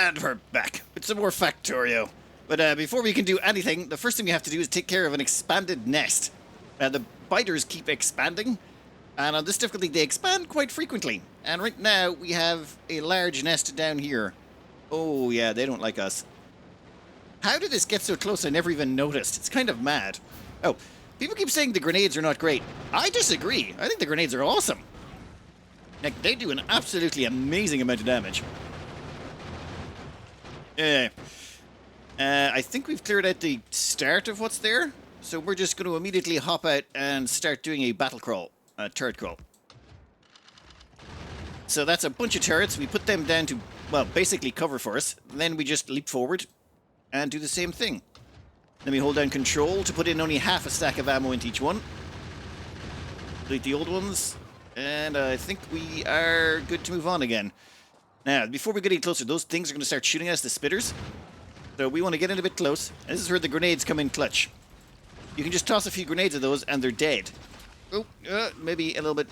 And we're back with some more Factorio. But before we can do anything, the first thing we have to do is take care of an expanded nest. The biters keep expanding, and on this difficulty they expand quite frequently. And right now we have a large nest down here. Oh yeah, they don't like us. How did this get so close I never even noticed? It's kind of mad. Oh, people keep saying the grenades are not great. I disagree. I think the grenades are awesome. Like, they do an absolutely amazing amount of damage. I think we've cleared out the start of what's there, so we're just going to immediately hop out and start doing a battle crawl, a turret crawl. So that's a bunch of turrets. We put them down to, well, basically cover for us. Then we just leap forward and do the same thing. Then we hold down control to put in only half a stack of ammo into each one. Delete the old ones, and I think we are good to move on again. Now, before we get any closer, those things are going to start shooting at us, the spitters. So we want to get in a bit close. And this is where the grenades come in clutch. You can just toss a few grenades at those and they're dead. Oh, maybe a little bit.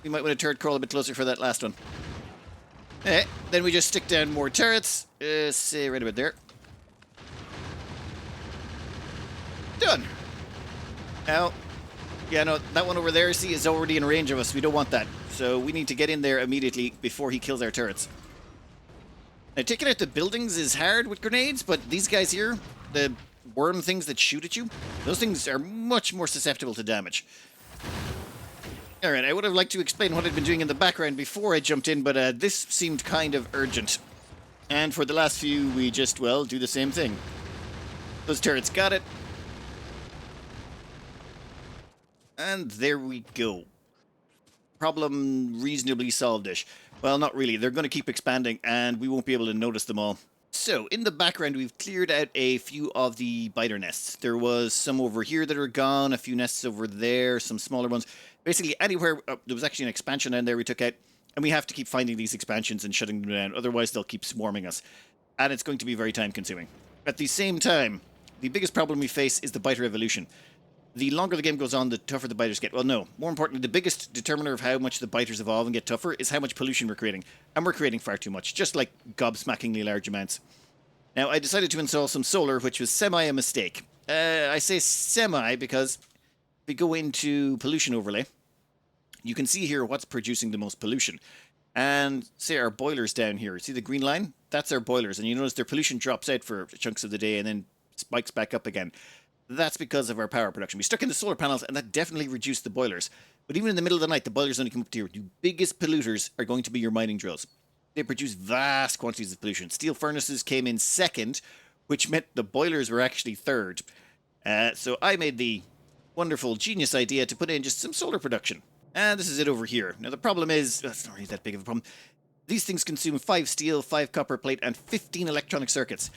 We might want to turret crawl a bit closer for that last one. Then we just stick down more turrets. Say right about there. Done. Now, yeah, no, that one over there, see, is already in range of us. We don't want that. So we need to get in there immediately before he kills our turrets. Now, taking out the buildings is hard with grenades, but these guys here, the worm things that shoot at you, those things are much more susceptible to damage. Alright, I would have liked to explain what I'd been doing in the background before I jumped in, but this seemed kind of urgent. And for the last few, we just, well, do the same thing. Those turrets got it. And there we go. Problem reasonably solved-ish. Well, not really. They're going to keep expanding, and we won't be able to notice them all. So, in the background, we've cleared out a few of the biter nests. There was some over here that are gone, a few nests over there, some smaller ones. Basically, anywhere, there was actually an expansion down there we took out, and we have to keep finding these expansions and shutting them down, otherwise they'll keep swarming us. And it's going to be very time-consuming. At the same time, the biggest problem we face is the biter evolution. The longer the game goes on, the tougher the biters get. Well, no. More importantly, the biggest determiner of how much the biters evolve and get tougher is how much pollution we're creating. And we're creating far too much, just like gobsmackingly large amounts. Now, I decided to install some solar, which was semi a mistake. I say semi because if we go into pollution overlay, you can see here what's producing the most pollution. And say our boilers down here. See the green line? That's our boilers. And you notice their pollution drops out for chunks of the day and then spikes back up again. That's because of our power production. We stuck in the solar panels, and that definitely reduced the boilers. But even in the middle of the night, the boilers only come up to your biggest polluters are going to be your mining drills. They produce vast quantities of pollution. Steel furnaces came in second, which meant the boilers were actually third. So I made the wonderful genius idea to put in just some solar production. And this is it over here. Now the problem is, it's not really that big of a problem. These things consume 5 steel, 5 copper plate, and 15 electronic circuits.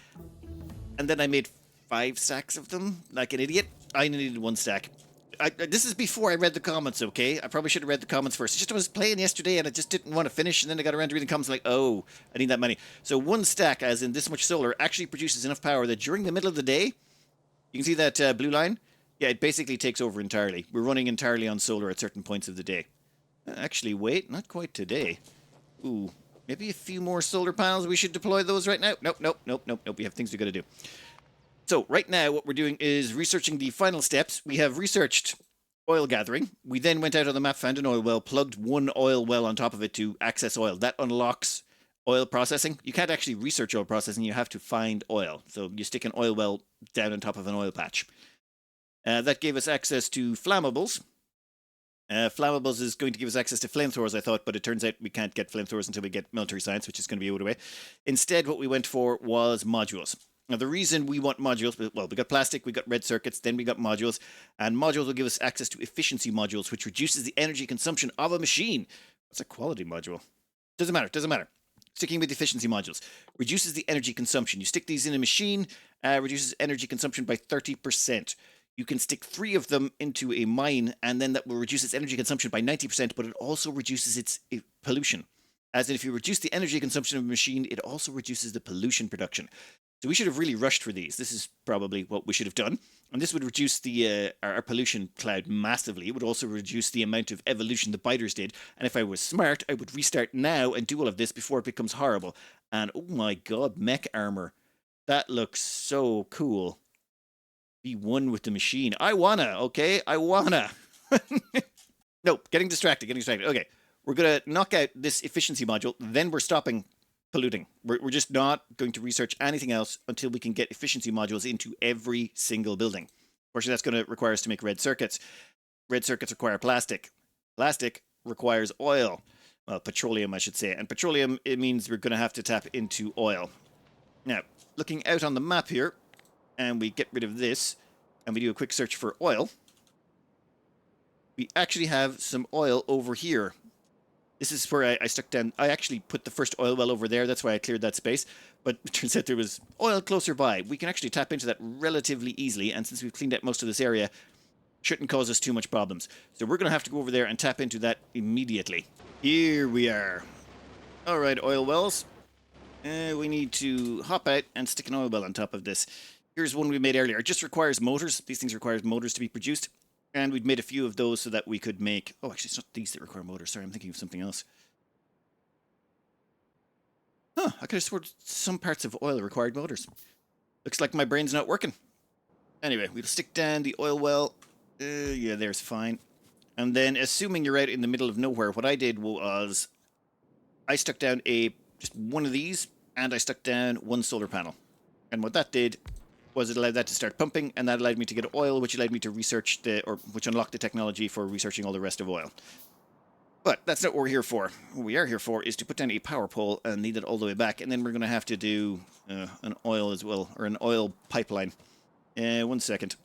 And then I made 5 stacks of them, like an idiot. I needed 1 stack. This is before I read the comments, okay? I probably should have read the comments first. It's just I was playing yesterday and I just didn't want to finish, and then I got around to reading the comments like, oh, I need that many. So 1 stack, as in this much solar, actually produces enough power that during the middle of the day, you can see that blue line? Yeah, it basically takes over entirely. We're running entirely on solar at certain points of the day. Actually, wait, not quite today. Ooh, maybe a few more solar panels. We should deploy those right now. Nope. We have things we got to do. So right now what we're doing is researching the final steps. We have researched oil gathering. We then went out on the map, found an oil well, plugged 1 oil well on top of it to access oil. That unlocks oil processing. You can't actually research oil processing, you have to find oil. So you stick an oil well down on top of an oil patch. That gave us access to flammables. Flammables is going to give us access to flamethrowers, I thought, but it turns out we can't get flamethrowers until we get military science, which is going to be out of the way. Instead, what we went for was modules. Now, the reason we want modules, well, we got plastic, we got red circuits, then we got modules, and modules will give us access to efficiency modules, which reduces the energy consumption of a machine. What's a quality module? Doesn't matter. Sticking with efficiency modules. Reduces the energy consumption. You stick these in a machine, reduces energy consumption by 30%. You can stick 3 of them into a mine, and then that will reduce its energy consumption by 90%, but it also reduces its pollution. As in, if you reduce the energy consumption of a machine, it also reduces the pollution production. So we should have really rushed for these. This is probably what we should have done. And this would reduce the our pollution cloud massively. It would also reduce the amount of evolution the biters did. And if I was smart, I would restart now and do all of this before it becomes horrible. And oh my god, mech armor. That looks so cool. Be one with the machine. I wanna, okay? I wanna. Nope, getting distracted, getting distracted. Okay, we're gonna knock out this efficiency module, then we're stopping polluting. We're just not going to research anything else until we can get efficiency modules into every single building. Fortunately, that's going to require us to make red circuits. Red circuits require plastic. Plastic requires oil. Well, petroleum, I should say. And petroleum, it means we're going to have to tap into oil. Now, looking out on the map here, and we get rid of this, and we do a quick search for oil, we actually have some oil over here. This is where I stuck down. I actually put the first oil well over there. That's why I cleared that space. But it turns out there was oil closer by. We can actually tap into that relatively easily. And since we've cleaned out most of this area, shouldn't cause us too much problems. So we're going to have to go over there and tap into that immediately. Here we are. All right, oil wells. We need to hop out and stick an oil well on top of this. Here's one we made earlier. It just requires motors. These things require motors to be produced. And we'd made a few of those so that we could make... Oh, actually, it's not these that require motors. Sorry, I'm thinking of something else. Huh, I could have sworn some parts of oil required motors. Looks like my brain's not working. Anyway, we'll stick down the oil well. Yeah, there's fine. And then, assuming you're out in the middle of nowhere, what I did was... I stuck down just one of these, and I stuck down one solar panel. And what that did was it allowed that to start pumping, and that allowed me to get oil, which allowed me to research which unlocked the technology for researching all the rest of oil. But that's not what we're here for. What we are here for is to put down a power pole and lead it all the way back, and then we're going to have to do an oil as well, or an oil pipeline. 1 second.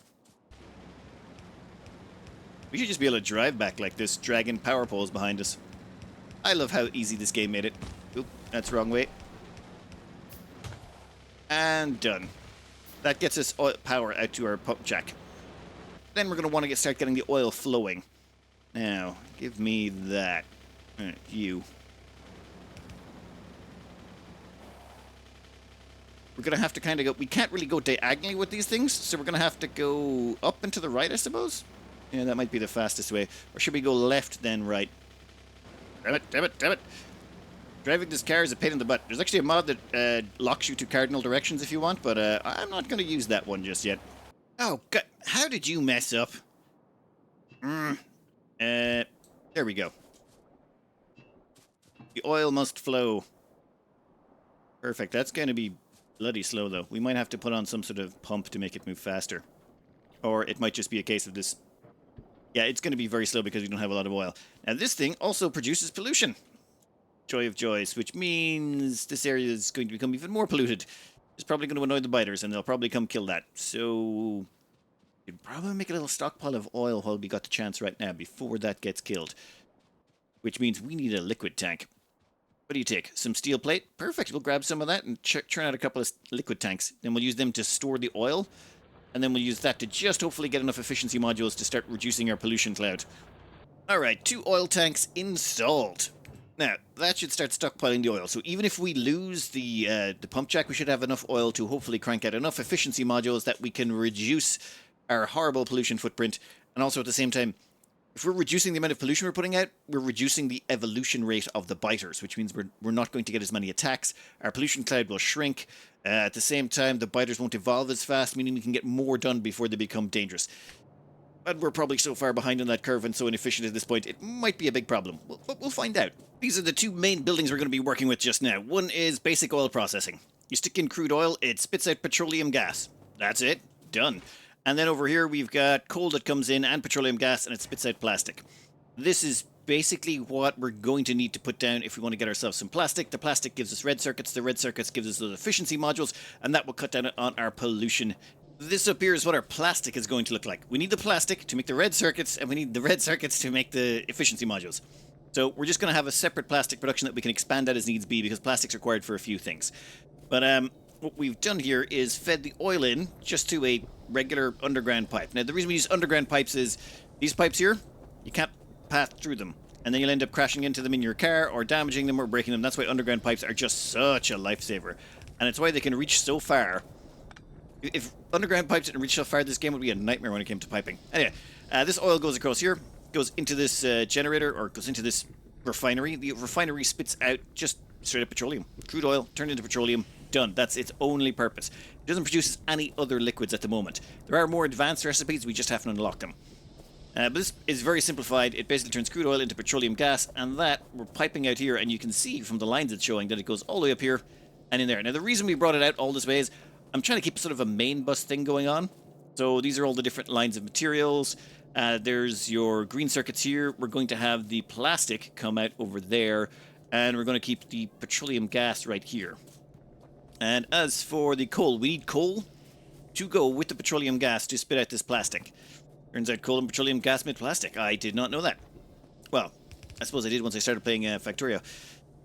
We should just be able to drive back like this, dragging power poles behind us. I love how easy this game made it. Oop, that's the wrong way. And done. That gets us power out to our pump jack. Then we're going to want to start getting the oil flowing. Now, give me that. You. We're going to have to kind of go... We can't really go diagonally with these things, so we're going to have to go up and to the right, I suppose? Yeah, that might be the fastest way. Or should we go left, then right? Damn it, damn it, damn it. Driving this car is a pain in the butt. There's actually a mod that locks you to cardinal directions if you want, but I'm not going to use that one just yet. Oh, God. How did you mess up? There we go. The oil must flow. Perfect. That's going to be bloody slow, though. We might have to put on some sort of pump to make it move faster. Or it might just be a case of this... Yeah, it's going to be very slow because we don't have a lot of oil. Now, this thing also produces pollution. Joy of joys, which means this area is going to become even more polluted. It's probably going to annoy the biters, and they'll probably come kill that. So, we'd probably make a little stockpile of oil while we got the chance right now, before that gets killed. Which means we need a liquid tank. What do you take? Some steel plate? Perfect, we'll grab some of that and churn out a couple of liquid tanks. Then we'll use them to store the oil, and then we'll use that to just hopefully get enough efficiency modules to start reducing our pollution cloud. Alright, 2 oil tanks installed. Now, that should start stockpiling the oil. So even if we lose the pump jack, we should have enough oil to hopefully crank out enough efficiency modules that we can reduce our horrible pollution footprint. And also at the same time, if we're reducing the amount of pollution we're putting out, we're reducing the evolution rate of the biters, which means we're not going to get as many attacks. Our pollution cloud will shrink. At the same time, the biters won't evolve as fast, meaning we can get more done before they become dangerous. But we're probably so far behind on that curve and so inefficient at this point, it might be a big problem. But we'll find out. These are the 2 main buildings we're going to be working with just now. One is basic oil processing. You stick in crude oil, it spits out petroleum gas. That's it. Done. And then over here we've got coal that comes in and petroleum gas, and it spits out plastic. This is basically what we're going to need to put down if we want to get ourselves some plastic. The plastic gives us red circuits, the red circuits gives us those efficiency modules, and that will cut down on our pollution. This up here is what our plastic is going to look like. We need the plastic to make the red circuits, and we need the red circuits to make the efficiency modules. So we're just going to have a separate plastic production that we can expand out as needs be, because plastic's required for a few things. But what we've done here is fed the oil in just to a regular underground pipe. Now, the reason we use underground pipes is these pipes here, you can't pass through them. And then you'll end up crashing into them in your car or damaging them or breaking them. That's why underground pipes are just such a lifesaver. And it's why they can reach so far. If underground pipes didn't reach so far, this game would be a nightmare when it came to piping. Anyway, this oil goes across here, goes into this generator, or goes into this refinery. The refinery spits out just straight up petroleum. Crude oil turned into petroleum. Done. That's its only purpose. It doesn't produce any other liquids at the moment. There are more advanced recipes, we just haven't unlocked them. But this is very simplified. It basically turns crude oil into petroleum gas, and that we're piping out here, and you can see from the lines it's showing that it goes all the way up here and in there. Now, the reason we brought it out all this way is I'm trying to keep sort of a main bus thing going on. So these are all the different lines of materials. There's your green circuits here. We're going to have the plastic come out over there, and we're going to keep the petroleum gas right here. And as for the coal, we need coal to go with the petroleum gas to spit out this plastic. Turns out coal and petroleum gas made plastic. I did not know that. Well, I suppose I did once I started playing Factorio.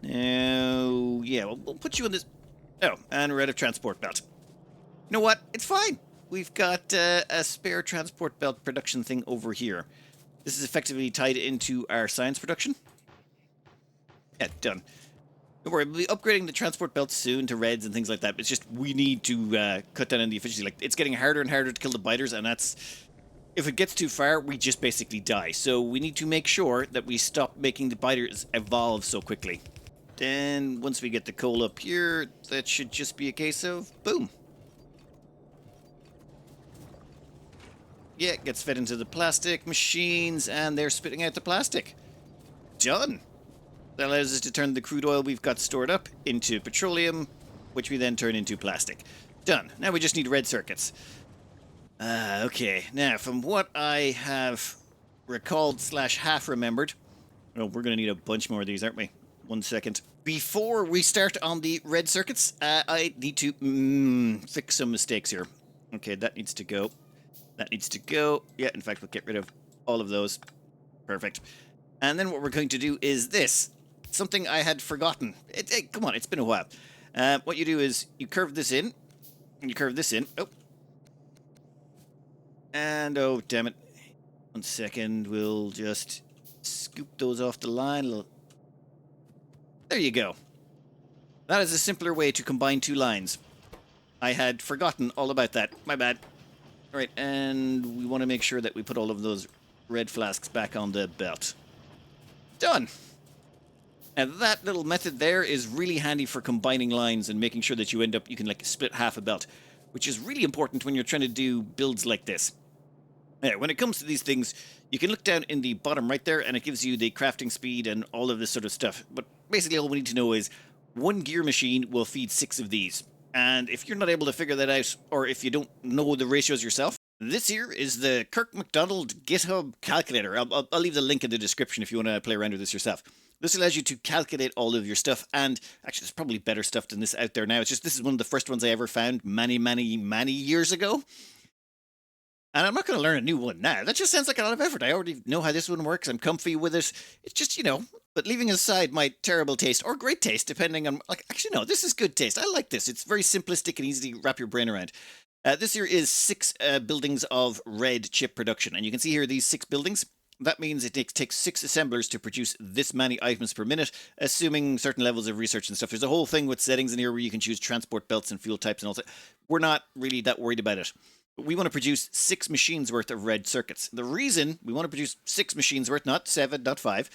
Now, yeah, we'll put you in this... Oh, and we're out of transport belt. You know what? It's fine. We've got a spare transport belt production thing over here. This is effectively tied into our science production. Yeah, done. Don't worry, we'll be upgrading the transport belt soon to reds and things like that. It's just we need to cut down on the efficiency. Like, it's getting harder and harder to kill the biters, and that's... If it gets too far, we just basically die. So we need to make sure that we stop making the biters evolve so quickly. Then, once we get the coal up here, that should just be a case of boom. Yeah, it gets fed into the plastic machines, and they're spitting out the plastic. Done. That allows us to turn the crude oil we've got stored up into petroleum, which we then turn into plastic. Done. Now we just need red circuits. Okay. Now, from what I have recalled / half remembered... Oh, we're going to need a bunch more of these, aren't we? 1 second. Before we start on the red circuits, I need to fix some mistakes here. Okay, that needs to go. That needs to go. Yeah, in fact, we'll get rid of all of those. Perfect. And then what we're going to do is this. Something I had forgotten. Come on, it's been a while. What you do is you curve this in, and you curve this in. Oh. And, oh, damn it. 1 second. We'll just scoop those off the line. There you go. That is a simpler way to combine two lines. I had forgotten all about that. My bad. All right, and we want to make sure that we put all of those red flasks back on the belt. Done. And that little method there is really handy for combining lines and making sure that you can like split half a belt, which is really important when you're trying to do builds like this. Now, when it comes to these things, you can look down in the bottom right there, and it gives you the crafting speed and all of this sort of stuff. But basically all we need to know is 1 gear machine will feed 6 of these. And if you're not able to figure that out, or if you don't know the ratios yourself, this here is the Kirk McDonald GitHub calculator. I'll leave the link in the description if you want to play around with this yourself. This allows you to calculate all of your stuff, and actually there's probably better stuff than this out there now. It's just this is one of the first ones I ever found many years ago. And I'm not going to learn a new one now. That just sounds like a lot of effort. I already know how this one works. I'm comfy with it. It's just, you know, but leaving aside my terrible taste, or great taste, depending on, like, actually, no, this is good taste. I like this. It's very simplistic and easy to wrap your brain around. This here is 6 buildings of red chip production. And you can see here these 6 buildings. That means it takes 6 assemblers to produce this many items per minute, assuming certain levels of research and stuff. There's a whole thing with settings in here where you can choose transport belts and fuel types and all that. We're not really that worried about it. We want to produce 6 machines worth of red circuits. The reason we want to produce 6 machines worth, not 7, not 5,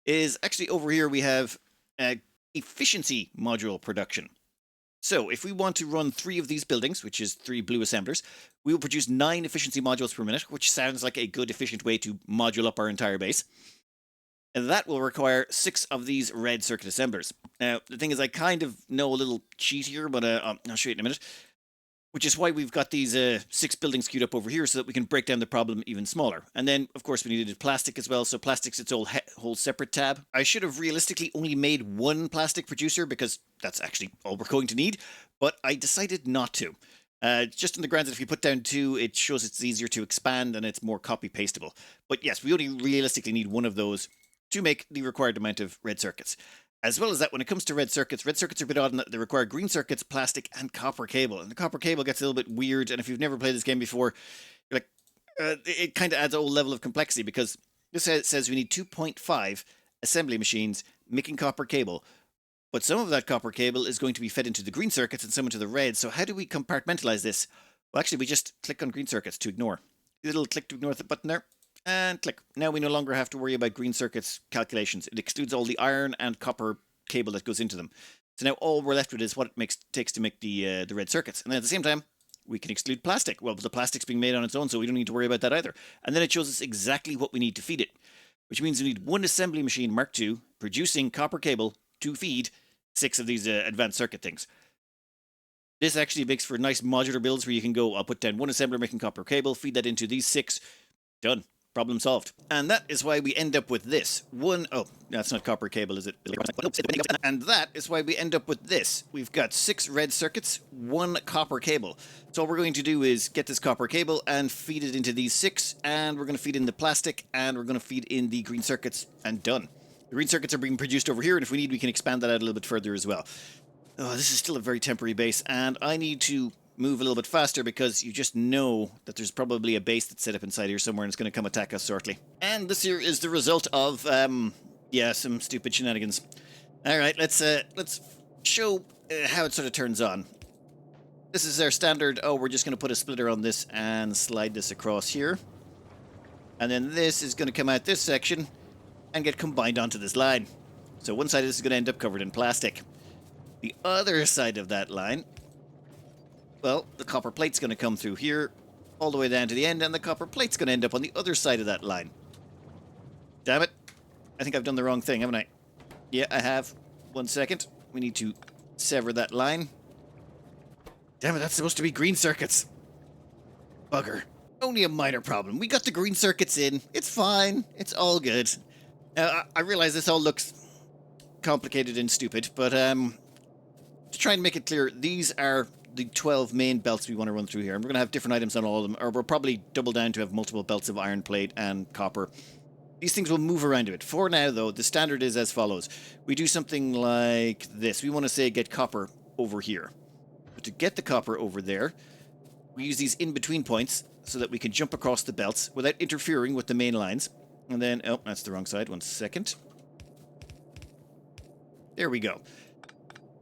is actually over here we have efficiency module production. So if we want to run 3 of these buildings, which is 3 blue assemblers, we will produce 9 efficiency modules per minute, which sounds like a good, efficient way to module up our entire base. And that will require 6 of these red circuit assemblers. Now, the thing is, I kind of know a little cheat here, but I'll show you in a minute. Which is why we've got these 6 buildings queued up over here so that we can break down the problem even smaller. And then, of course, we needed plastic as well, so plastic's its whole separate tab. I should have realistically only made 1 plastic producer because that's actually all we're going to need, but I decided not to. Just on the grounds that if you put down 2, it shows it's easier to expand and it's more copy-pastable. But yes, we only realistically need 1 of those to make the required amount of red circuits. As well as that, when it comes to red circuits are a bit odd in that they require green circuits, plastic, and copper cable. And the copper cable gets a little bit weird, and if you've never played this game before, you're like, it kind of adds a whole level of complexity, because this says we need 2.5 assembly machines making copper cable. But some of that copper cable is going to be fed into the green circuits and some into the red. So how do we compartmentalize this? Well, actually, we just click on green circuits to ignore. The little click to ignore the button there. And click. Now we no longer have to worry about green circuits calculations. It excludes all the iron and copper cable that goes into them. So now all we're left with is what it takes to make the red circuits. And then at the same time, we can exclude plastic. Well, but the plastic's being made on its own, so we don't need to worry about that either. And then it shows us exactly what we need to feed it, which means we need one assembly machine Mark II producing copper cable to feed 6 of these advanced circuit things. This actually makes for nice modular builds where you can go, I'll put down one assembler making copper cable, feed that into these 6, done. Problem solved. And that is why we end up with this. Oh, that's not copper cable, is it? And that is why we end up with this. We've got 6 red circuits, 1 copper cable. So all we're going to do is get this copper cable and feed it into these 6, and we're going to feed in the plastic, and we're going to feed in the green circuits, and done. The green circuits are being produced over here, and if we need, we can expand that out a little bit further as well. Oh, this is still a very temporary base, and I need to move a little bit faster because you just know that there's probably a base that's set up inside here somewhere and it's going to come attack us shortly. And this here is the result of, yeah, some stupid shenanigans. All right, let's show how it sort of turns on. This is our standard, we're just going to put a splitter on this and slide this across here. And then this is going to come out this section and get combined onto this line. So one side of this is going to end up covered in plastic. The other side of that line, well, the copper plate's going to come through here, all the way down to the end, and the copper plate's going to end up on the other side of that line. Damn it. I think I've done the wrong thing, haven't I? Yeah, I have. 1 second. We need to sever that line. Damn it, that's supposed to be green circuits. Bugger. Only a minor problem. We got the green circuits in. It's fine. It's all good. I realize this all looks complicated and stupid, but to try and make it clear, these are the 12 main belts we want to run through here. And we're going to have different items on all of them, or we'll probably double down to have multiple belts of iron plate and copper. These things will move around a bit. For now, though, the standard is as follows. We do something like this. We want to say get copper over here. But to get the copper over there, we use these in-between points so that we can jump across the belts without interfering with the main lines. And then, oh, that's the wrong side. 1 second. There we go.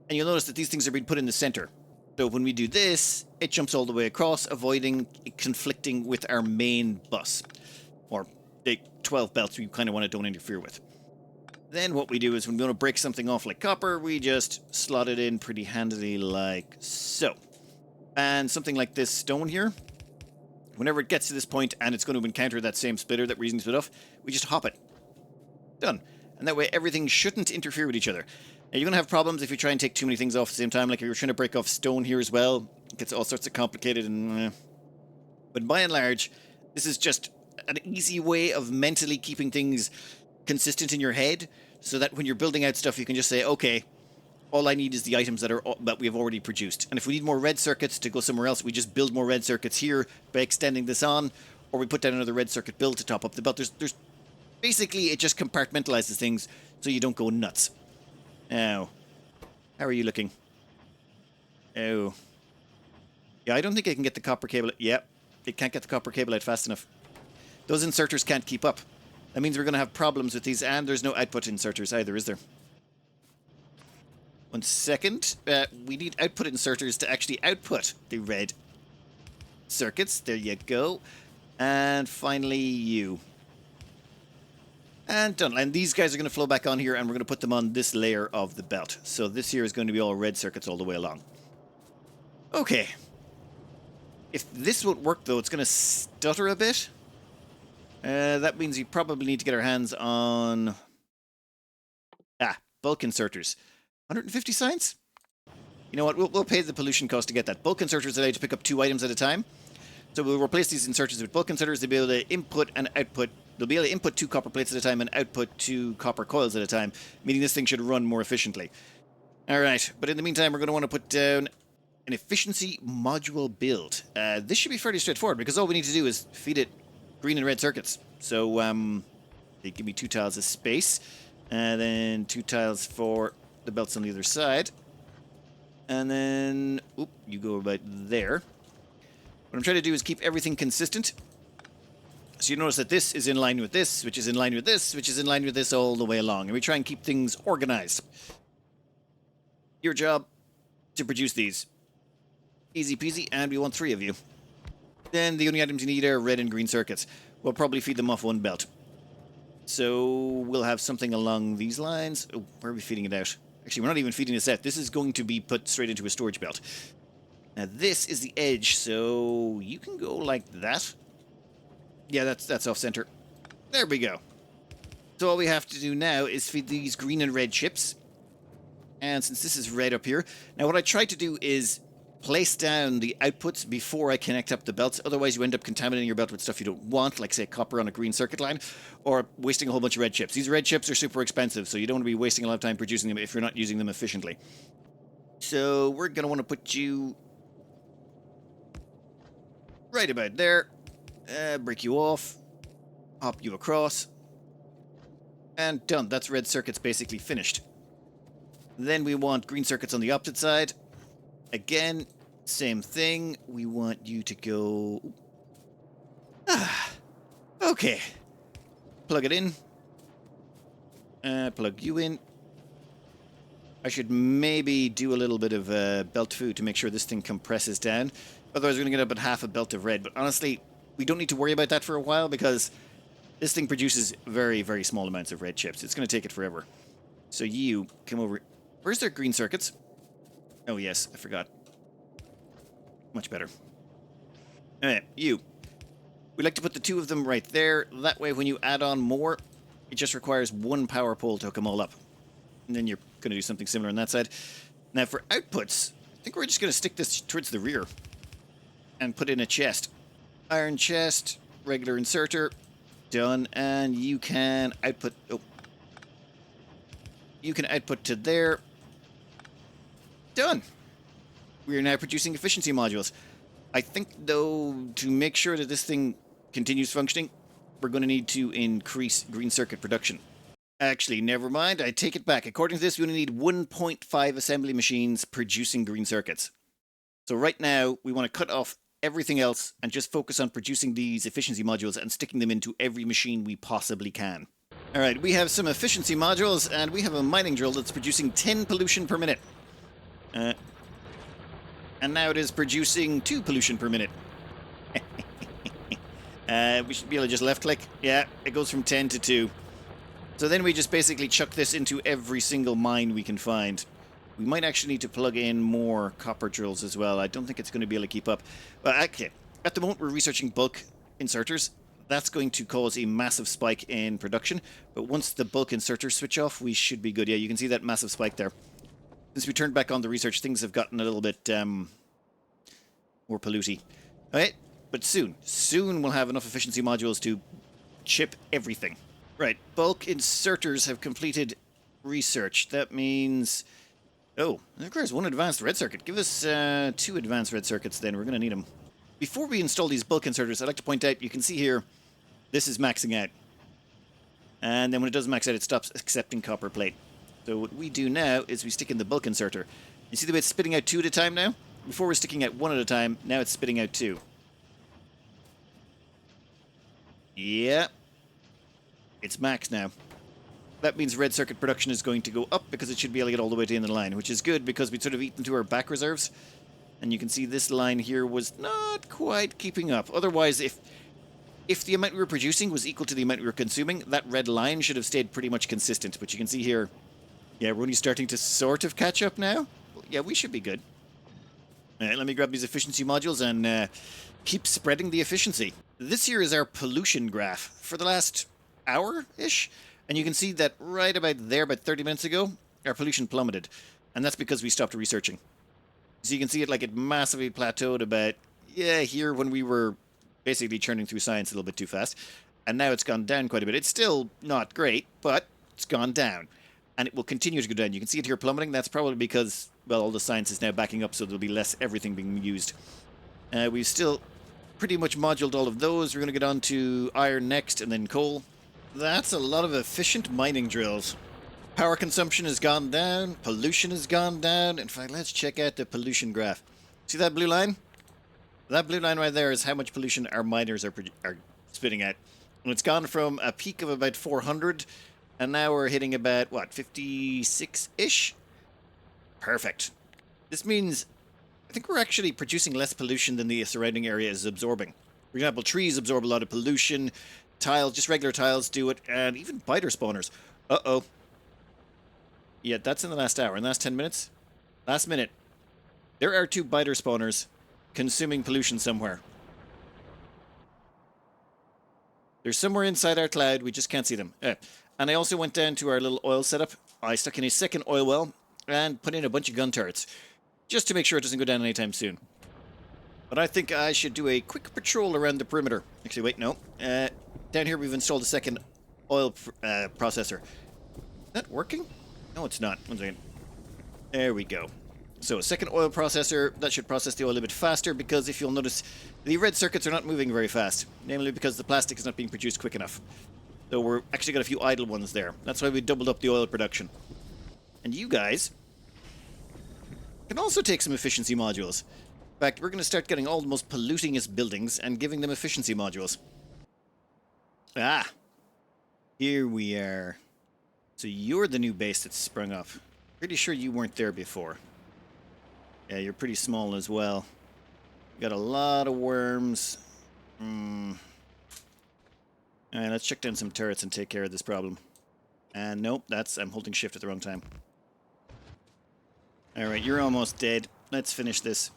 And you'll notice that these things are being put in the center. So when we do this, it jumps all the way across, avoiding conflicting with our main bus. Or the 12 belts we kind of want to don't interfere with. Then what we do is when we want to break something off like copper, we just slot it in pretty handily like so. And something like this stone here, whenever it gets to this point and it's going to encounter that same splitter that we're using to split off, we just hop it. Done. And that way everything shouldn't interfere with each other. Now, you're going to have problems if you try and take too many things off at the same time. Like if you're trying to break off stone here as well, it gets all sorts of complicated. But by and large, this is just an easy way of mentally keeping things consistent in your head so that when you're building out stuff, you can just say, okay, all I need is the items that we have already produced. And if we need more red circuits to go somewhere else, we just build more red circuits here by extending this on, or we put down another red circuit build to top up the belt. There's basically, it just compartmentalizes things so you don't go nuts. Now, how are you looking? Oh. Yeah, I don't think I can get the copper cable. Yeah, it can't get the copper cable out fast enough. Those inserters can't keep up. That means we're going to have problems with these, and there's no output inserters either, is there? 1 second. We need output inserters to actually output the red circuits. There you go. And finally, you. And done. And these guys are going to flow back on here, and we're going to put them on this layer of the belt. So this here is going to be all red circuits all the way along. Okay. If this won't work, though, it's going to stutter a bit. That means we probably need to get our hands on... bulk inserters. 150 science? You know what? We'll pay the pollution cost to get that. Bulk inserters allow you to pick up 2 items at a time. So we'll replace these inserters with bulk inserters. They'll be able to input and output. They'll be able to input 2 copper plates at a time and output 2 copper coils at a time, meaning this thing should run more efficiently. All right, but in the meantime, we're going to want to put down an efficiency module build. This should be fairly straightforward because all we need to do is feed it green and red circuits. So they give me 2 tiles of space, and then 2 tiles for the belts on the other side. And then, oop, you go about there. What I'm trying to do is keep everything consistent. So you notice that this is in line with this, which is in line with this, which is in line with this all the way along. And we try and keep things organized. Your job to produce these. Easy peasy, and we want 3 of you. Then the only items you need are red and green circuits. We'll probably feed them off one belt. So we'll have something along these lines. Oh, where are we feeding it out? Actually, we're not even feeding this out. This is going to be put straight into a storage belt. Now, this is the edge, so you can go like that. Yeah, that's off-center. There we go. So all we have to do now is feed these green and red chips. And since this is red up here... Now, what I tried to do is place down the outputs before I connect up the belts. Otherwise, you end up contaminating your belt with stuff you don't want, like, say, copper on a green circuit line, or wasting a whole bunch of red chips. These red chips are super expensive, so you don't want to be wasting a lot of time producing them if you're not using them efficiently. So we're going to want to put you right about there. Break you off. Hop you across. And done. That's red circuits basically finished. Then we want green circuits on the opposite side. Again, same thing. We want you to go... Okay. Plug it in. Plug you in. I should maybe do a little bit of belt food to make sure this thing compresses down. Otherwise, we're going to get up at half a belt of red. But honestly, we don't need to worry about that for a while because this thing produces very, very small amounts of red chips. It's going to take it forever. So you come over... Where's their green circuits? Oh, yes, I forgot. Much better. Alright, you. We like to put the two of them right there. That way, when you add on more, it just requires one power pole to hook them all up. And then you're going to do something similar on that side. Now, for outputs, I think we're just going to stick this towards the rear. And put in a chest. Iron chest, regular inserter. Done. And you can output... Oh. You can output to there. Done. We are now producing efficiency modules. I think, though, to make sure that this thing continues functioning, we're going to need to increase green circuit production. Actually, never mind. I take it back. According to this, we only need 1.5 assembly machines producing green circuits. So right now, we want to cut off everything else and just focus on producing these efficiency modules and sticking them into every machine we possibly can. Alright, we have some efficiency modules, and we have a mining drill that's producing 10 pollution per minute. And now it is producing 2 pollution per minute. We should be able to just left-click. Yeah, it goes from 10 to 2. So then we just basically chuck this into every single mine we can find. We might actually need to plug in more copper drills as well. I don't think it's going to be able to keep up. But okay, at the moment we're researching bulk inserters. That's going to cause a massive spike in production. But once the bulk inserters switch off, we should be good. Yeah, you can see that massive spike there. Since we turned back on the research, things have gotten a little bit more polluty. Okay, but soon we'll have enough efficiency modules to chip everything. Right, bulk inserters have completed research. That means... Oh, it requires 1 advanced red circuit. Give us 2 advanced red circuits then. We're going to need them. Before we install these bulk inserters, I'd like to point out, you can see here, this is maxing out. And then when it does max out, it stops accepting copper plate. So what we do now is we stick in the bulk inserter. You see the way it's spitting out 2 at a time now? Before we're sticking out 1 at a time, now it's spitting out 2. Yeah. It's max now. That means red circuit production is going to go up because it should be able to get all the way to the end of the line, which is good because we'd sort of eaten to our back reserves. And you can see this line here was not quite keeping up. Otherwise, if the amount we were producing was equal to the amount we were consuming, that red line should have stayed pretty much consistent. But you can see here, yeah, we're only starting to sort of catch up now. Yeah, we should be good. All right, let me grab these efficiency modules and keep spreading the efficiency. This here is our pollution graph for the last hour-ish. And you can see that right about there, about 30 minutes ago, our pollution plummeted. And that's because we stopped researching. So you can see it like it massively plateaued about, yeah, here when we were basically churning through science a little bit too fast. And now it's gone down quite a bit. It's still not great, but it's gone down. And it will continue to go down. You can see it here plummeting. That's probably because, well, all the science is now backing up, so there'll be less everything being used. We've still pretty much moduled all of those. We're going to get on to iron next and then coal. That's a lot of efficient mining drills. Power consumption has gone down. Pollution has gone down. In fact, let's check out the pollution graph. See that blue line? That blue line right there is how much pollution our miners are spitting out. And it's gone from a peak of about 400, and now we're hitting about, what, 56-ish? Perfect. This means, I think we're actually producing less pollution than the surrounding area is absorbing. For example, trees absorb a lot of pollution. Tiles, just regular tiles do it, and even biter spawners. Uh-oh. Yeah, that's in the last hour. In the last 10 minutes? Last minute. There are 2 biter spawners consuming pollution somewhere. They're somewhere inside our cloud. We just can't see them. And I also went down to our little oil setup. I stuck in a second oil well and put in a bunch of gun turrets, just to make sure it doesn't go down anytime soon. But I think I should do a quick patrol around the perimeter. Actually, wait, no. Down here we've installed a second oil processor. Is that working? No, it's not. One second. There we go. So a second oil processor, that should process the oil a bit faster, because if you'll notice, the red circuits are not moving very fast, namely because the plastic is not being produced quick enough. So we're actually got a few idle ones there. That's why we doubled up the oil production. And you guys can also take some efficiency modules. In fact, we're going to start getting all the most pollutingest buildings and giving them efficiency modules. Ah, here we are. So you're the new base that's sprung up. Pretty sure you weren't there before. Yeah, you're pretty small as well. You got a lot of worms. Alright, let's check down some turrets and take care of this problem. And nope, I'm holding shift at the wrong time. Alright, you're almost dead. Let's finish this.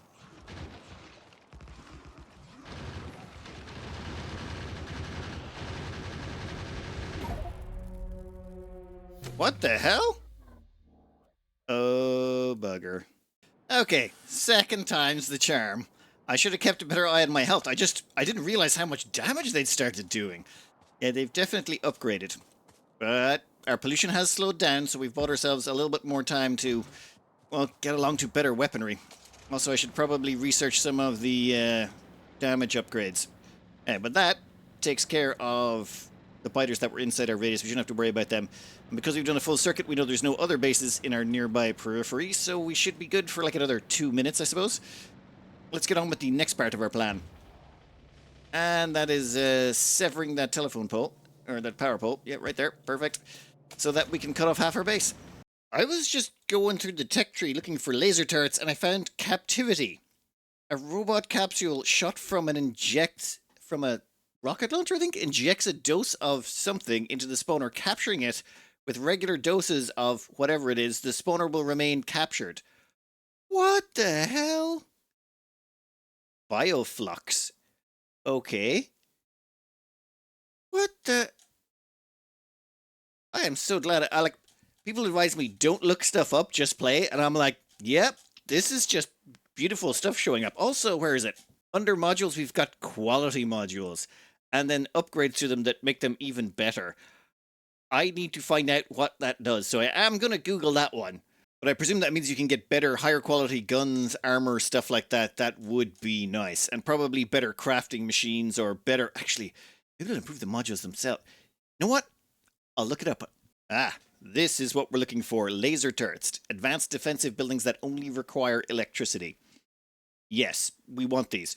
What the hell? Oh, bugger. Okay, second time's the charm. I should have kept a better eye on my health. I didn't realize how much damage they'd started doing. Yeah, they've definitely upgraded. But our pollution has slowed down, so we've bought ourselves a little bit more time to, well, get along to better weaponry. Also, I should probably research some of the damage upgrades. But that takes care of the biters that were inside our radius. We shouldn't have to worry about them. And because we've done a full circuit, we know there's no other bases in our nearby periphery, so we should be good for like another 2 minutes, I suppose. Let's get on with the next part of our plan. And that is severing that telephone pole, or that power pole. Yeah, right there. Perfect. So that we can cut off half our base. I was just going through the tech tree looking for laser turrets, and I found Captivity. A robot capsule shot from a rocket launcher, I think, injects a dose of something into the spawner, capturing it with regular doses of whatever it is. The spawner will remain captured. What the hell? Bioflux. Okay. What the... I am so glad people advise me don't look stuff up, just play, and I'm like, yep, this is just beautiful stuff showing up. Also, where is it? Under modules, we've got quality modules, and then upgrades to them that make them even better. I need to find out what that does, so I am going to Google that one. But I presume that means you can get better, higher quality guns, armor, stuff like that. That would be nice. And probably better crafting machines, or better... Actually, maybe it'll improve the modules themselves. You know what? I'll look it up. Ah, this is what we're looking for. Laser turrets. Advanced defensive buildings that only require electricity. Yes, we want these.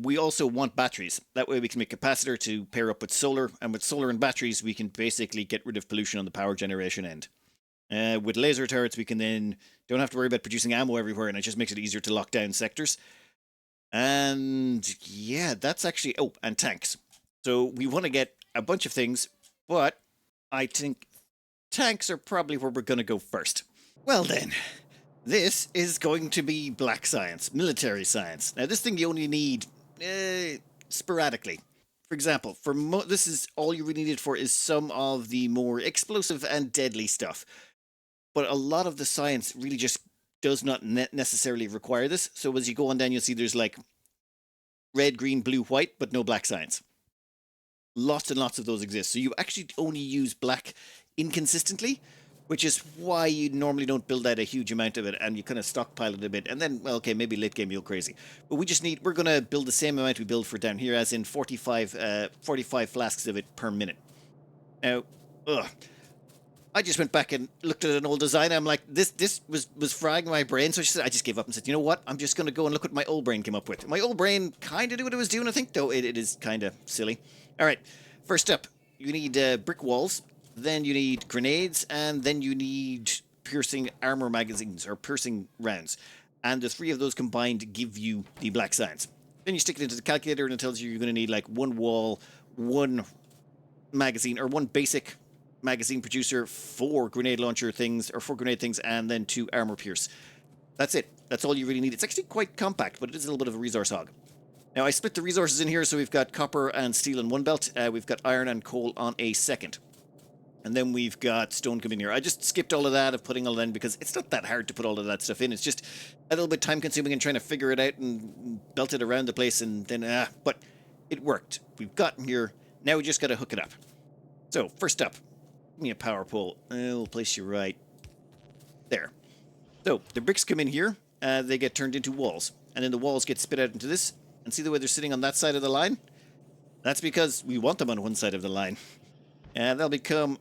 We also want batteries. That way we can make a capacitor to pair up with solar. And with solar and batteries, we can basically get rid of pollution on the power generation end. With laser turrets, we can then don't have to worry about producing ammo everywhere, and it just makes it easier to lock down sectors. And yeah, that's actually... Oh, and tanks. So we want to get a bunch of things, but I think tanks are probably where we're going to go first. Well then, this is going to be black science, military science. Now this thing you only need sporadically. For example, this is all you really need it for is some of the more explosive and deadly stuff. But a lot of the science really just does not necessarily require this. So as you go on down, you'll see there's like red, green, blue, white, but no black science. Lots and lots of those exist. So you actually only use black inconsistently, which is why you normally don't build out a huge amount of it, and you kind of stockpile it a bit. And then, well, okay, maybe late game you'll crazy. But we're going to build the same amount we build for down here, as in 45 flasks of it per minute. Now, I just went back and looked at an old design. I'm like, this was frying my brain. So I just gave up and said, you know what? I'm just going to go and look what my old brain came up with. My old brain kind of knew what it was doing, I think, though it is kind of silly. All right, first up, you need brick walls. Then you need grenades, and then you need piercing armor magazines, or piercing rounds. And the 3 of those combined give you the black science. Then you stick it into the calculator and it tells you you're going to need like one wall, one magazine, or one basic magazine producer, 4 grenade launcher things, or 4 grenade things, and then 2 armor pierce. That's it. That's all you really need. It's actually quite compact, but it is a little bit of a resource hog. Now, I split the resources in here, so we've got copper and steel in one belt. We've got iron and coal on a second. And then we've got stone coming here. I just skipped all of that of putting all that in because it's not that hard to put all of that stuff in. It's just a little bit time consuming and trying to figure it out and belt it around the place and then, but it worked. We've gotten here. Now we just got to hook it up. So, first up, give me a power pole. We'll place you right there. So, the bricks come in here. They get turned into walls. And then the walls get spit out into this. And see the way they're sitting on that side of the line? That's because we want them on one side of the line. And they'll become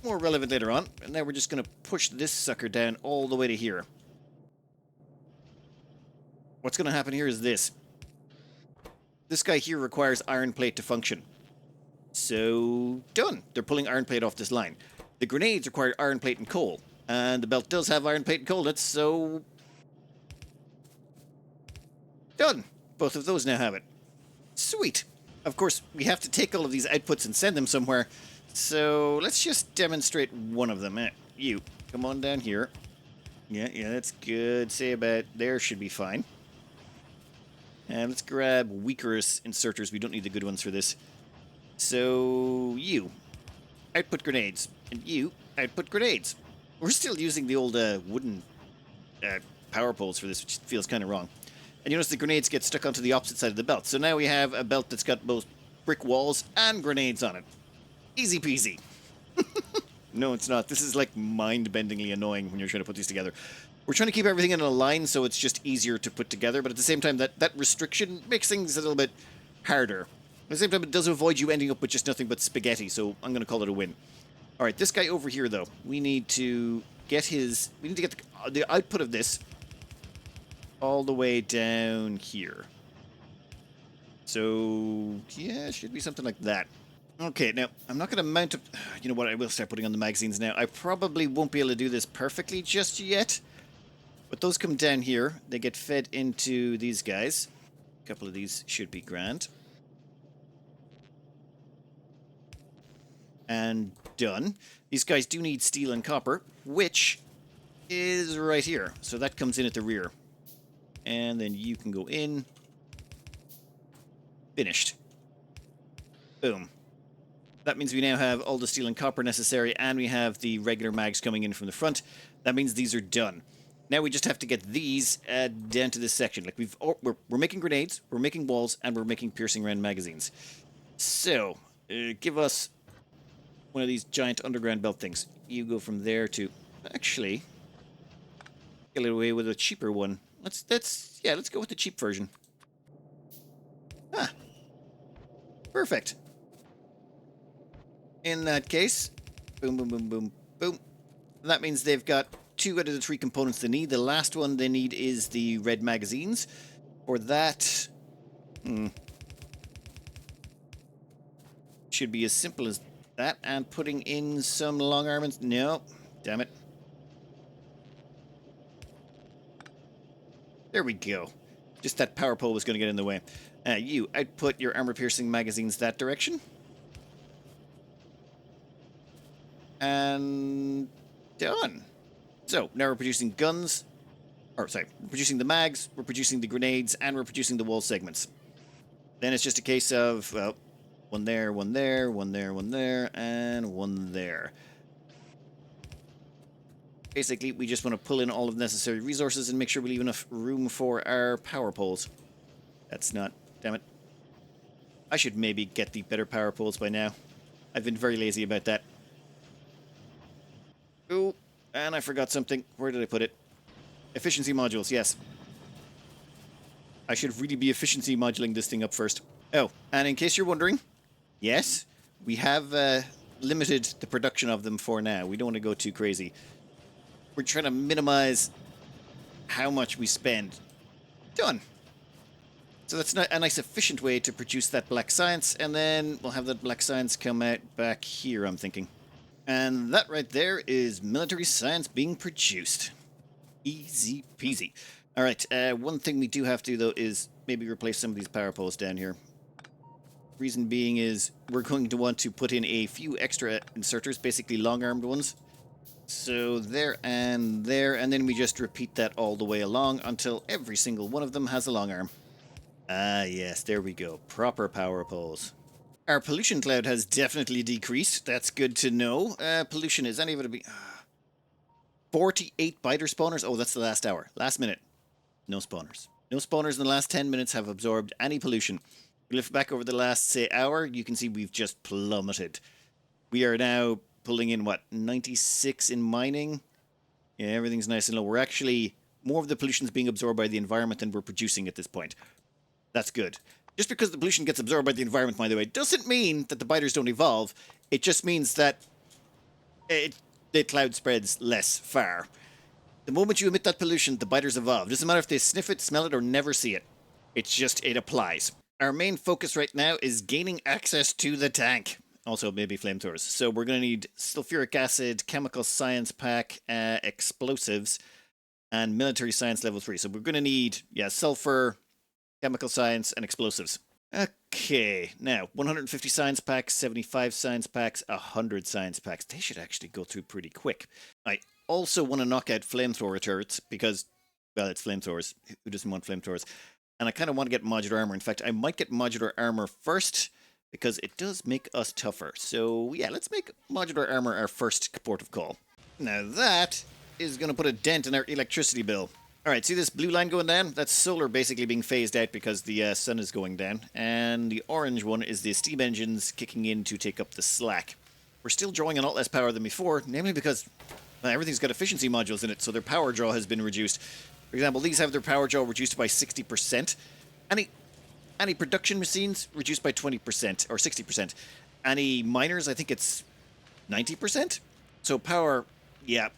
more relevant later on. And now we're just going to push this sucker down all the way to here. What's going to happen here is this. This guy here requires iron plate to function. So, done. They're pulling iron plate off this line. The grenades require iron plate and coal. And the belt does have iron plate and coal. That's so... done. Both of those now have it. Sweet. Of course, we have to take all of these outputs and send them somewhere. So let's just demonstrate one of them. You, come on down here. Yeah, that's good. Say about there should be fine. And let's grab weaker inserters. We don't need the good ones for this. So you, output grenades. And you, output grenades. We're still using the old wooden power poles for this, which feels kind of wrong. And you notice the grenades get stuck onto the opposite side of the belt. So now we have a belt that's got both brick walls and grenades on it. Easy peasy. No, it's not. This is like mind-bendingly annoying when you're trying to put these together. We're trying to keep everything in a line so it's just easier to put together. But at the same time, that restriction makes things a little bit harder. At the same time, it does avoid you ending up with just nothing but spaghetti. So I'm going to call it a win. All right, this guy over here, though. We need to get his... we need to get the output of this all the way down here. So, yeah, it should be something like that. Okay, now, I'm not going to mount up... you know what, I will start putting on the magazines now. I probably won't be able to do this perfectly just yet. But those come down here. They get fed into these guys. A couple of these should be grand. And done. These guys do need steel and copper, which is right here. So that comes in at the rear. And then you can go in. Finished. Boom. That means we now have all the steel and copper necessary, and we have the regular mags coming in from the front. That means these are done. Now we just have to get these down to this section. Like we're making grenades, we're making walls, and we're making piercing round magazines. So, give us one of these giant underground belt things. You go from there to... actually, get away with a cheaper one. Let's go with the cheap version. Ah. Perfect. In that case, boom, boom, boom, boom, boom. That means they've got 2 out of the 3 components they need. The last one they need is the red magazines. For that, should be as simple as that. And putting in some long armaments. No, damn it. There we go. Just that power pole was going to get in the way. You output your armor-piercing magazines that direction. And done. So, now we're producing guns. Or, sorry, we're producing the mags, we're producing the grenades, and we're producing the wall segments. Then it's just a case of, well, one there, one there, one there, one there, and one there. Basically, we just want to pull in all of the necessary resources and make sure we leave enough room for our power poles. That's not... damn it. I should maybe get the better power poles by now. I've been very lazy about that. Oh, and I forgot something. Where did I put it? Efficiency modules, yes. I should really be efficiency moduling this thing up first. Oh, and in case you're wondering, yes, we have limited the production of them for now. We don't want to go too crazy. We're trying to minimize how much we spend. Done. So that's a nice efficient way to produce that black science, and then we'll have that black science come out back here, I'm thinking. And that right there is military science being produced. Easy peasy. All right, one thing we do have to do, though, is maybe replace some of these power poles down here. Reason being is we're going to want to put in a few extra inserters, basically long-armed ones. So there, and then we just repeat that all the way along until every single one of them has a long arm. Ah, yes, there we go. Proper power poles. Our pollution cloud has definitely decreased. That's good to know. Pollution is any of it to be... 48 biter spawners? Oh, that's the last hour. Last minute. No spawners. No spawners in the last 10 minutes have absorbed any pollution. We lift back over the last, say, hour, you can see we've just plummeted. We are now pulling in, what, 96 in mining? Yeah, everything's nice and low. We're actually... more of the pollution is being absorbed by the environment than we're producing at this point. That's good. Just because the pollution gets absorbed by the environment, by the way, doesn't mean that the biters don't evolve. It just means that the cloud spreads less far. The moment you emit that pollution, the biters evolve. Doesn't matter if they sniff it, smell it, or never see it. It's just, it applies. Our main focus right now is gaining access to the tank. Also, maybe flamethrowers. So we're going to need sulfuric acid, chemical science pack, explosives, and military science level 3. So we're going to need, sulfur, chemical science, and explosives. Okay, now 150 science packs, 75 science packs, 100 science packs. They should actually go through pretty quick. I also want to knock out flamethrower turrets because, well, it's flamethrowers. Who doesn't want flamethrowers? And I kind of want to get modular armor. In fact, I might get modular armor first because it does make us tougher. So, yeah, let's make modular armor our first port of call. Now that is going to put a dent in our electricity bill. Alright, see this blue line going down? That's solar basically being phased out because the sun is going down. And the orange one is the steam engines kicking in to take up the slack. We're still drawing a lot less power than before, namely because everything's got efficiency modules in it, so their power draw has been reduced. For example, these have their power draw reduced by 60%. Any production machines reduced by 20% or 60%. Any miners, I think it's 90%. So power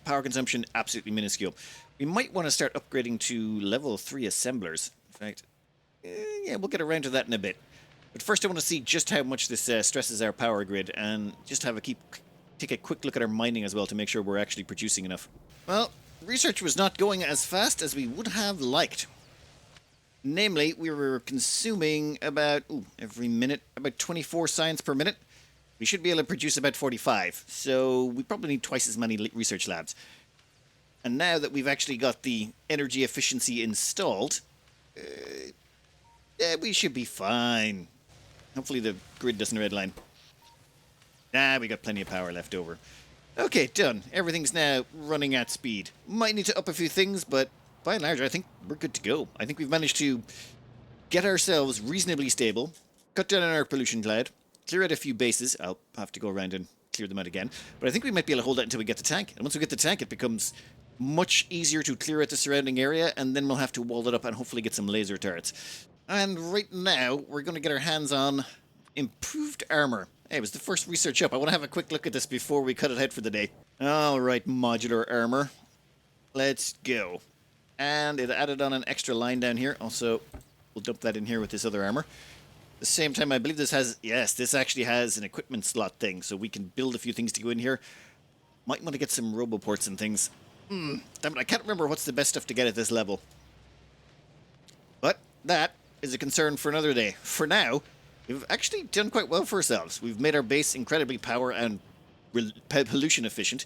consumption absolutely minuscule. We might want to start upgrading to level 3 assemblers. In fact, we'll get around to that in a bit. But first I want to see just how much this stresses our power grid and just take a quick look at our mining as well to make sure we're actually producing enough. Well, research was not going as fast as we would have liked. Namely, we were consuming about, every minute, about 24 science per minute. We should be able to produce about 45, so we probably need twice as many research labs. And now that we've actually got the energy efficiency installed, we should be fine. Hopefully the grid doesn't redline. We got plenty of power left over. Okay, done. Everything's now running at speed. Might need to up a few things, but by and large, I think we're good to go. I think we've managed to get ourselves reasonably stable, cut down on our pollution cloud, clear out a few bases. I'll have to go around and clear them out again. But I think we might be able to hold that until we get the tank. And once we get the tank, it becomes much easier to clear out the surrounding area, and then we'll have to wall it up and hopefully get some laser turrets. And right now, we're going to get our hands on improved armor. Hey, it was the first research up. I want to have a quick look at this before we cut it out for the day. Alright, modular armor. Let's go. And it added on an extra line down here. Also, we'll dump that in here with this other armor. At the same time, I believe this actually has an equipment slot thing, so we can build a few things to go in here. Might want to get some roboports and things. Damn it, I can't remember what's the best stuff to get at this level. But that is a concern for another day. For now, we've actually done quite well for ourselves. We've made our base incredibly power and pollution efficient.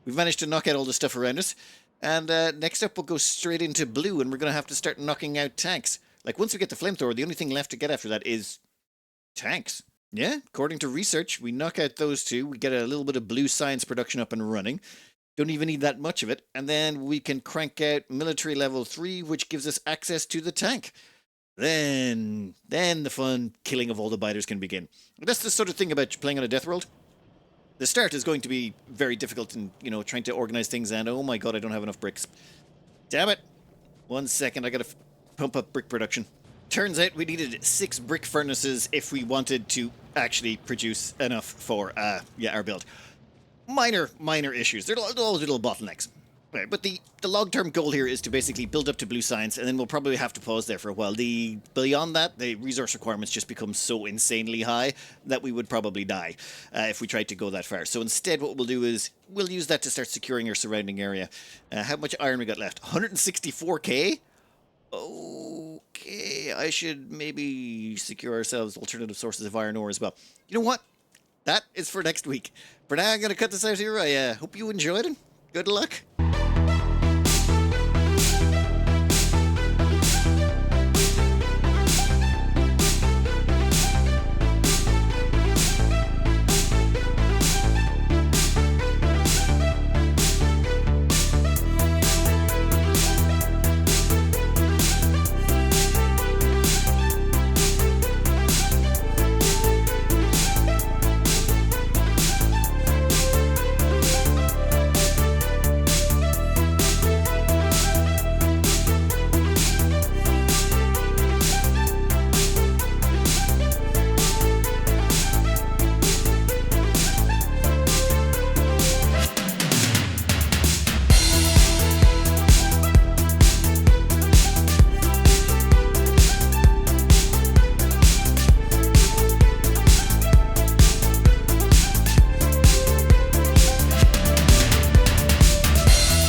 We've managed to knock out all the stuff around us. And next up, we'll go straight into blue, and we're going to have to start knocking out tanks. Like, once we get the flamethrower, the only thing left to get after that is tanks. Yeah, according to research, we knock out those two. We get a little bit of blue science production up and running. Don't even need that much of it. And then we can crank out military level 3, which gives us access to the tank. Then the fun killing of all the biters can begin. That's the sort of thing about playing on a death world. The start is going to be very difficult in, trying to organize things, and oh my god, I don't have enough bricks. Damn it. 1 second, I gotta pump up brick production. Turns out we needed 6 brick furnaces if we wanted to actually produce enough for, our build. Minor issues. They're all little bottlenecks. Right, but the long-term goal here is to basically build up to blue science, and then we'll probably have to pause there for a while. Beyond that, the resource requirements just become so insanely high that we would probably die if we tried to go that far. So instead, what we'll do is we'll use that to start securing our surrounding area. How much iron we got left? 164k? Okay, I should maybe secure ourselves alternative sources of iron ore as well. You know what? That is for next week. For now, I'm going to cut this out here. I hope you enjoyed it. Good luck.